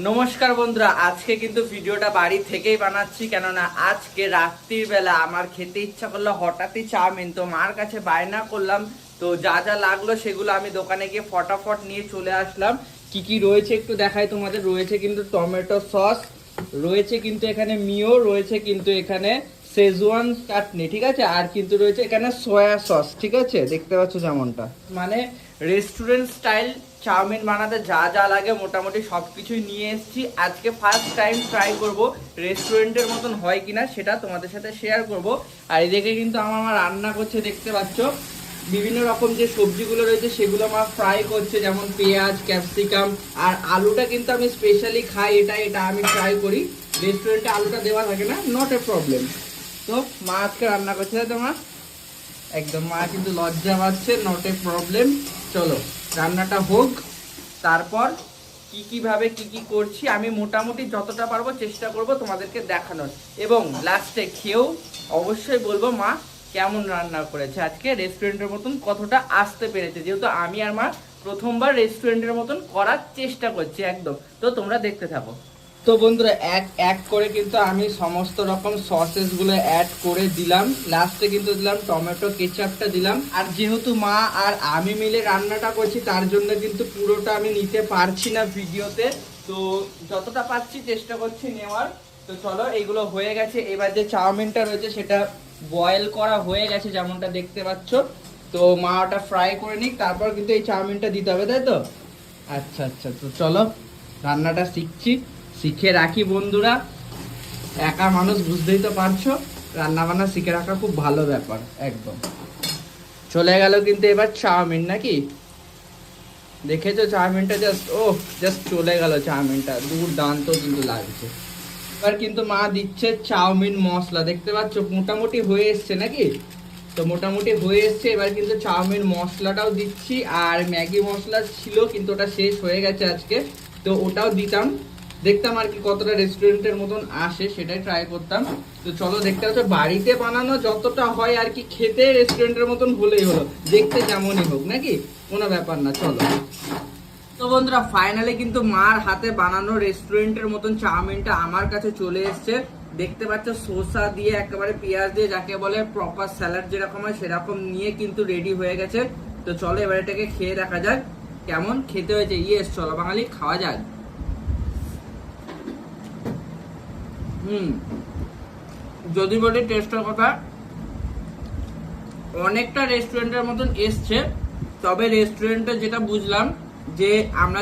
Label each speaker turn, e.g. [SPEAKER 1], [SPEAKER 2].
[SPEAKER 1] নমস্কার বন্ধুরা, আজকে কিন্তু ভিডিওটা বাড়ি থেকেই বানাচ্ছি, কেননা আজকে রাত্রির বেলা আমার খেতে ইচ্ছা করলো হঠাৎই চাউমিন। তো মার কাছে বায়না করলাম, তো যা যা লাগলো সেগুলো আমি দোকানে গিয়ে ফটাফট নিয়ে চলে আসলাম। কি কি রয়েছে একটু দেখাই তোমাদের। রয়েছে কিন্তু টমেটো সস, রয়েছে কিন্তু এখানে মিও, রয়েছে কিন্তু এখানে শেজওয়ান চাটনি, ঠিক আছে, আর কিন্তু রয়েছে এখানে সয়া সস, ঠিক আছে, দেখতে পাচ্ছ যেমনটা। মানে রেস্টুরেন্ট স্টাইল চাউমিন বানাতে যা যা লাগে মোটামুটি সবকিছুই নিয়ে এসেছি। আজকে ফার্স্ট টাইম ট্রাই করব রেস্টুরেন্টের মতন হয় কিনা, সেটা তোমাদের সাথে শেয়ার করব। আর এদিকে কিন্তু আমার মা রান্না করছে, দেখতে পাচ্ছ। বিভিন্ন রকম যে সবজিগুলো রয়েছে সেগুলো মা ফ্রাই করছে, যেমন পেঁয়াজ, ক্যাপসিকাম, আর আলুটা কিন্তু আমি স্পেশালি খাই, এটা আমি ট্রাই করি। রেস্টুরেন্টে আলুটা দেওয়া থাকে না, নট এ প্রবলেম। তো মা আজকে রান্না করছে, তাই তো মা? একদম, মা কিন্তু লজ্জা পাচ্ছে, নট এ প্রবলেম। চলো রান্নাটা হোক, তারপর কিভাবে কি করছি আমি মোটামুটি যতটা পারবো চেষ্টা করব তোমাদেরকে দেখানোর, এবং লাস্টে খেয়েও অবশ্যই বলবো মা কেমন রান্না করেছে আজকে, রেস্টুরেন্টের মতন কতটা আসতে পেরেছে, যেহেতু আমি আর মা প্রথমবার রেস্টুরেন্টের মতন করার চেষ্টা করছি একদম। তো তোমরা দেখতে থাকো। তো বন্ধুরা, এক এক করে কিন্তু আমি সমস্ত রকম সসেস গুলো অ্যাড করে দিলাম। লাস্টে কিন্তু দিলাম টমেটো কেচাপটা দিলাম। আর যেহেতু মা আর আমি মিলে রান্নাটা করছি, তার জন্য কিন্তু পুরোটা আমি নিতে পারছি না ভিডিওতে। তো যতটা পারছি চেষ্টা করছি নেওয়ার। তো চলো, এইগুলো হয়ে গেছে। এবার যে চাউমিনটা রয়েছে সেটা বয়েল করা হয়ে গেছে, যেমনটা দেখতে পাচ্ছ। তো মা ওটা ফ্রাই করে নিক, তারপর কিন্তু এই চাউমিনটা দিতে হবে, তাই তো? আচ্ছা আচ্ছা, তো চলো রান্নাটা শিখে রাখি বন্ধুরা। একা মানুষ, বুঝতেই তো পারছো, রান্না বান্না শিখে রাখা খুব ভালো ব্যাপার একদম। চলে গেল কিন্তু এবার চাউমিন, নাকি দেখেছো চাউমিনটা? জাস্ট চলে গেল চাউমিনটা, দুর্দান্ত কিন্তু লাগছে। এবার কিন্তু মা দিচ্ছে চাউমিন মশলা, দেখতে পাচ্ছ মোটামুটি হয়ে এসছে নাকি? তো মোটামুটি হয়ে এসছে, এবার কিন্তু চাউমিন মশলাটাও দিচ্ছি। আর ম্যাগি মশলা ছিল কিন্তু ওটা শেষ হয়ে গেছে আজকে, তো ওটাও দিতাম, দেখতাম আর কি কতটা রেস্টুরেন্টের মতন আসে, সেটাই ট্রাই করতাম। তো চলো, দেখতে পাচ্ছ বাড়িতে বানানো যতটা হয় আর কি, খেতে রেস্টুরেন্টের মতন হলেই হলো, দেখতে যেমনই হোক নাকি, কোনো ব্যাপার না। চলো, তো বন্ধুরা ফাইনালি কিন্তু মার হাতে বানানো রেস্টুরেন্টের মতন চাউমিনটা আমার কাছে চলে এসছে। দেখতে পাচ্ছ শসা দিয়ে, একেবারে পেঁয়াজ দিয়ে, যাকে বলে প্রপার স্যালাড যেরকম হয় সেরকম নিয়ে কিন্তু রেডি হয়ে গেছে। তো চলো এবার এটাকে খেয়ে দেখা যাক কেমন খেতে হয়েছে। ইয়েস, চলো বাঙালি, খাওয়া যাক। যদি বলি টেস্টের কথা, অনেকটা রেস্টুরেন্টের মতন এসছে, তবে রেস্টুরেন্টে যেটা বুঝলাম যে আমরা